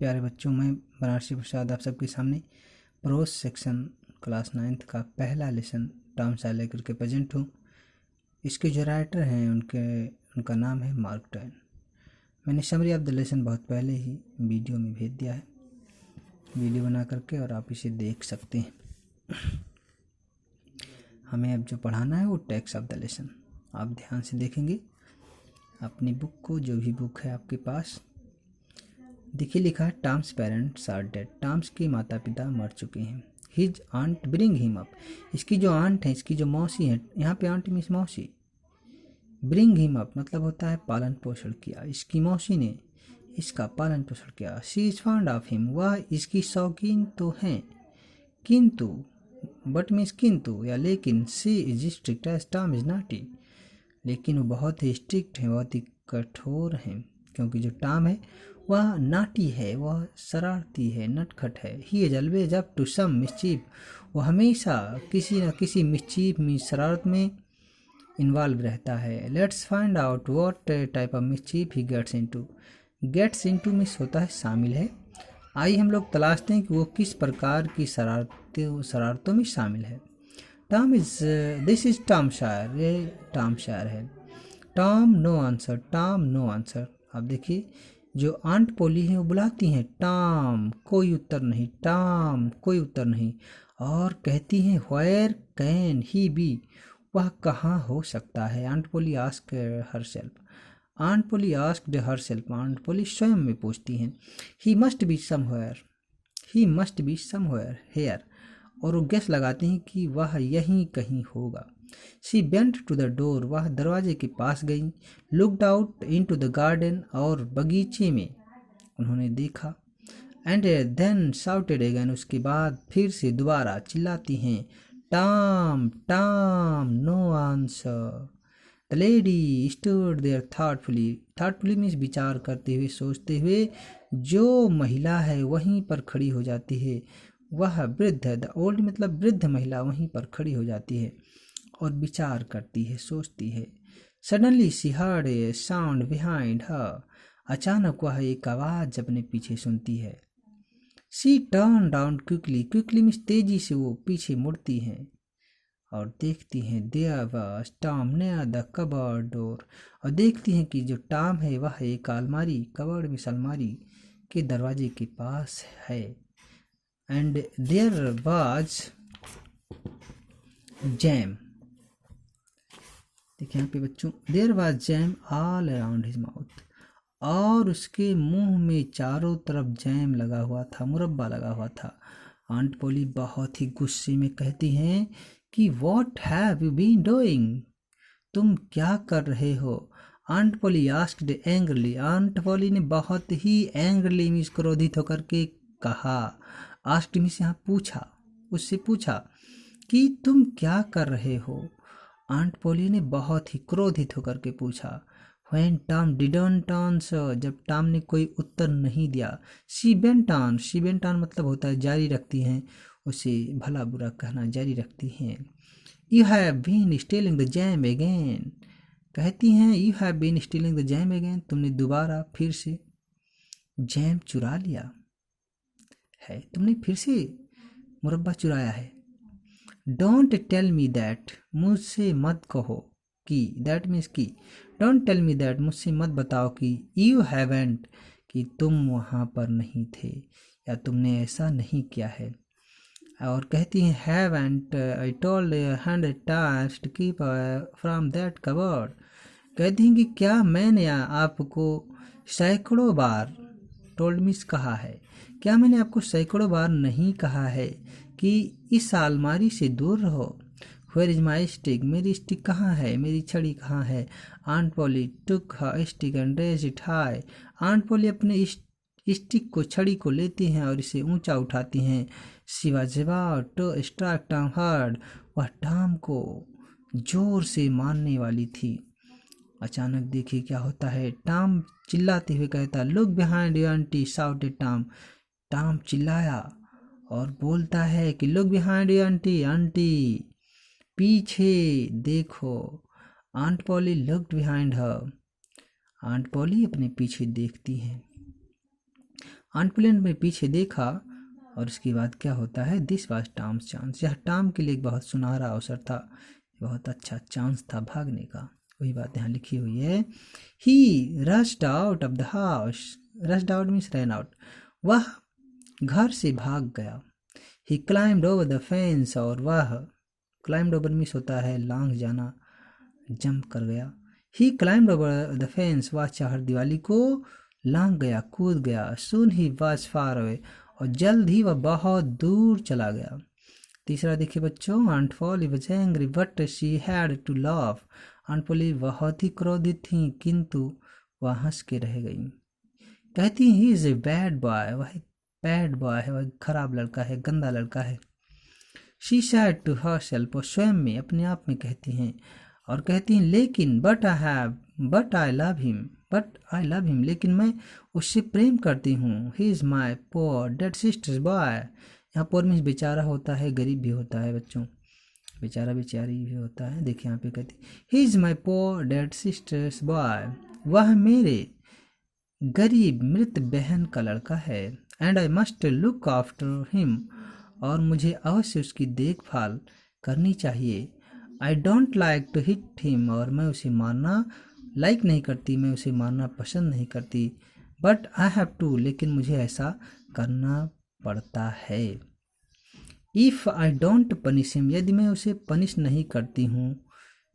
प्यारे बच्चों, मैं बनारसी प्रसाद आप सबके सामने प्रोस सेक्शन क्लास 9th का पहला लेसन टर्म से लेकर के प्रेजेंट हूँ। इसके जो राइटर हैं उनका नाम है मार्क ट्वेन। मैंने समरी ऑफ द लेसन बहुत पहले ही वीडियो में भेज दिया है, वीडियो बना करके, और आप इसे देख सकते हैं। हमें अब जो पढ़ाना है वो टेक्स्ट ऑफ द लेसन आप ध्यान से देखेंगे अपनी बुक को, जो भी बुक है आपके पास। देखिए लिखा है Tom's parents are dead. Tom's के माता पिता मर चुके हैं। His aunt bring him up. इसकी जो आंट है, इसकी जो मौसी है, यहाँ पे आंट मीन्स मौसी। ब्रिंग हिम अप मतलब होता है पालन पोषण किया। इसकी मौसी ने इसका पालन पोषण किया। She is fond of him, वह इसकी शौकीन तो हैं, किंतु बट मीन्स किंतु या लेकिन। She is strict as Tom is naughty, लेकिन वो बहुत ही स्ट्रिक्ट है, बहुत ही कठोर हैं, क्योंकि जो टॉम है वह नाटी है, वह शरारती है, नटखट है। He is always up to some mischief, वो हमेशा किसी न किसी मिस्चीफ में, शरारत में इन्वॉल्व रहता है। Let's find out what type of mischief he gets into. Gets into means होता है शामिल है। आइए हम लोग तलाशते हैं कि वो किस प्रकार की शरारतों में शामिल है। Tom is this is Tom Sawyer, ये टॉम शायर है। Tom no answer, Tom no answer. अब देखिए जो आंट पोली है वो बुलाती हैं टॉम, कोई उत्तर नहीं, टॉम कोई उत्तर नहीं, और कहती हैं व्हेयर कैन ही बी, वह कहाँ हो सकता है। आंट पोली ask herself, aunt Polly asked herself, aunt पोली स्वयं में पूछती हैं। He must be somewhere, he must be somewhere here, और वो गेस लगाते हैं कि वह यहीं कहीं होगा। She went to the door, वह दरवाजे के पास गई। Looked out into the garden, और बगीचे में उन्होंने देखा। एंड देन शाउटेड अगेन, उसके बाद फिर से दोबारा चिल्लाती हैं Tom Tom, no answer. The lady stood there thoughtfully, thoughtfully means विचार करते हुए, सोचते हुए। जो महिला है वहीं पर खड़ी हो जाती है, वह वृद्ध है। द ओल्ड मतलब वृद्ध महिला वहीं पर खड़ी हो जाती है और विचार करती है, सोचती है। Suddenly she heard a sound behind her, अचानक वह एक आवाज अपने पीछे सुनती है। She turn down quickly, quickly means तेजी से वो पीछे मुड़ती हैं और देखती हैं there was Tom near the cupboard door, और देखती हैं कि जो टॉम है वह एक अलमारी, कबर्ड मीन्स अलमारी के दरवाजे के पास है। एंड देयर वाज जैम, देखिए यहाँ पे बच्चों, there was jam all around his mouth, और उसके मुंह में चारों तरफ जैम लगा हुआ था, मुरब्बा लगा हुआ था। आंट पोली बहुत ही गुस्से में कहती हैं कि what have you been doing, तुम क्या कर रहे हो। Aunt Polly asked angrily, aunt Polly ने बहुत ही एंग्रली मीन्स क्रोधित होकर के कहा। आस्क्ड मीन्स यहाँ पूछा, उससे पूछा कि तुम क्या कर रहे हो। आंट पोली ने बहुत ही क्रोधित होकर के पूछा। When Tom didn't answer, जब टॉम ने कोई उत्तर नहीं दिया। She went on, she went on मतलब होता है जारी रखती हैं, उसे भला बुरा कहना जारी रखती हैं। You have been stealing the jam again, कहती हैं You have been stealing the jam again, तुमने दोबारा फिर से जैम चुरा लिया है, तुमने फिर से मुरब्बा चुराया है। Don't tell me that, मुझसे मत कहो कि, that means कि। Don't tell me that, मुझसे मत बताओ कि। You haven't, कि तुम वहाँ पर नहीं थे या तुमने ऐसा नहीं किया है। और कहती हैं haven't I told you 100 times to keep from that cupboard, कहती हैं कि क्या मैंने आपको सैकड़ों बार, told means कहा है, क्या मैंने आपको सैकड़ों बार नहीं कहा है कि इस अलमारी से दूर रहो। Where is my stick, मेरी स्टिक कहाँ है, मेरी छड़ी कहाँ है। Aunt Polly took her stick and raised it high, aunt Polly अपने स्टिक को, छड़ी को लेती हैं और इसे ऊंचा उठाती हैं। She was about to strike Tom hard, वह टॉम को जोर से मारने वाली थी। अचानक देखिए क्या होता है, टॉम चिल्लाते हुए कहता look behind you aunty, shouted Tom. Tom चिल्लाया और बोलता है कि look behind you aunty, aunty पीछे देखो। आंट पोली looked behind her, aunt Polly अपने पीछे देखती हैं। ऑनपुलेंट में पीछे देखा और उसके बाद क्या होता है, दिस वाज टॉम्स चांस, यह टॉम के लिए एक बहुत सुनहरा अवसर था, बहुत अच्छा चांस था भागने का। वही बात यहाँ लिखी हुई है। He rushed out of the house, rushed out means ran out, वह घर से भाग गया। ही क्लाइम्ड ओवर द फेंस, और वह क्लाइम्ड ओवर मीन्स होता है लांग जाना, जंप कर गया। ही क्लाइम्ड ओवर द फेंस, वह चार दीवाली को लांग गया, कूद गया। सून ही वाज फार अवे, और जल्द ही वह बहुत दूर चला गया। तीसरा देखिए बच्चों, aunt Polly was angry but she had to laugh, aunt Polly बहुत ही क्रोधित थी किंतु वह हंस के रह गई। कहती he is a bad boy, वह एक बैड बॉय है, वह खराब लड़का है, गंदा लड़का है। शी सैड टू हरसेल्फ, वो स्वयं में अपने आप में कहती हैं, और कहती हैं लेकिन बट आई लव हिम, लेकिन मैं उससे प्रेम करती हूँ। He is my poor dead sister's boy, यहाँ पोअर मीन्स बेचारा होता है, गरीब भी होता है बच्चों, बेचारा बेचारी भी होता है। देखिए यहाँ पे कहती he is my poor dead sister's boy, वह मेरे गरीब मृत बहन का लड़का है। And I must look after him, और मुझे अवश्य उसकी देखभाल करनी चाहिए। I don't like to hit him, और मैं उसे मारना लाइक नहीं करती, मैं उसे मारना पसंद नहीं करती। बट आई हैव टू, लेकिन मुझे ऐसा करना पड़ता है। If I don't punish him, यदि मैं उसे पनिश नहीं करती हूँ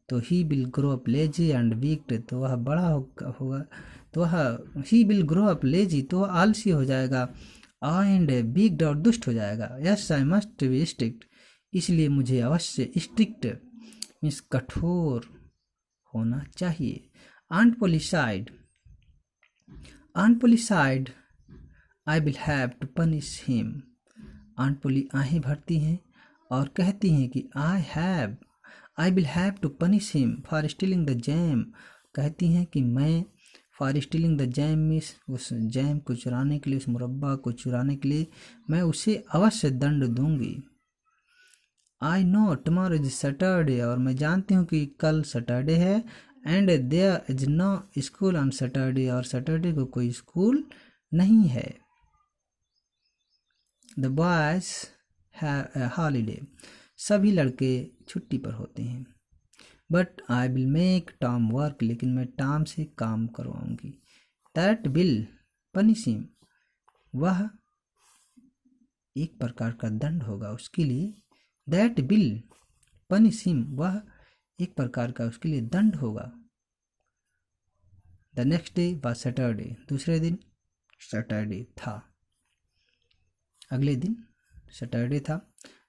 तो he will grow up lazy and weak, तो वह बड़ा होगा, तो वह he will grow up lazy, तो वह आलसी हो जाएगा, एंड वीक और दुष्ट हो जाएगा। Yes I must be strict, इसलिए मुझे अवश्य स्ट्रिक्ट मीन्स कठोर होना चाहिए। Aunt Polly side, aunt Polly side I will have to punish him, aunt Polly आहें भरती हैं और कहती हैं कि I will have to punish him for stealing the jam, कहती हैं कि मैं for stealing the jam means उस जैम को चुराने के लिए, उस मुरब्बा को चुराने के लिए मैं उसे अवश्य दंड दूंगी। I know tomorrow is Saturday, और मैं जानती हूँ कि कल सैटरडे है। And there is no school on Saturday, और सैटरडे को कोई स्कूल नहीं है। द बॉयज हैव हॉलीडे, सभी लड़के छुट्टी पर होते हैं। But I will make Tom work, लेकिन मैं टॉम से काम करवाऊंगी। दैट विल पनिश हिम, वह एक प्रकार का दंड होगा उसके लिए। दैट विल पनिश हिम, वह एक प्रकार का उसके लिए दंड होगा। The next day was Saturday, दूसरे दिन सैटरडे था, अगले दिन सैटरडे था।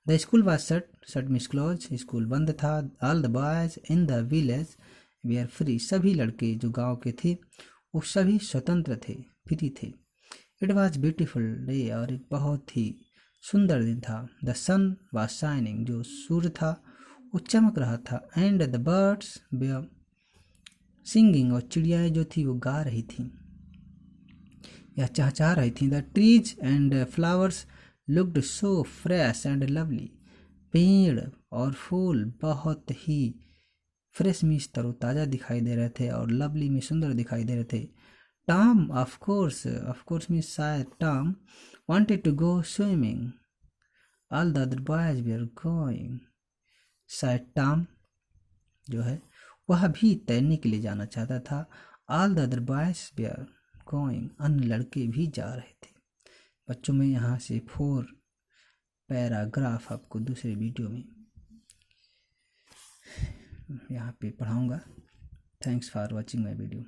The school was shut means close, school बंद था। All the boys in the village were free, सभी लड़के जो गांव के थे वो सभी स्वतंत्र थे, फ्री थे। इट वाज ब्यूटीफुल डे, और एक बहुत ही सुंदर दिन था। द सन वाज शाइनिंग, जो सूर्य था वो चमक रहा था। And the birds were singing, और चिड़ियाएँ जो थी वो गा रही थी या चहचहा रही थी। The trees and flowers looked so fresh and lovely, पेड़ और फूल बहुत ही फ्रेश मीन्स तरोताज़ा दिखाई दे रहे थे, और लवली में सुंदर दिखाई दे रहे थे। टॉम ऑफ कोर्स मीन्स शायद Tom wanted to go swimming, all the other boys were going, शायद टॉम जो है वह भी तैरने के लिए जाना चाहता था। All the other boys were going, अन्य लड़के भी जा रहे थे। बच्चों में यहाँ से 4 पैराग्राफ आपको दूसरे वीडियो में यहाँ पे पढ़ाऊँगा। Thanks for watching my video.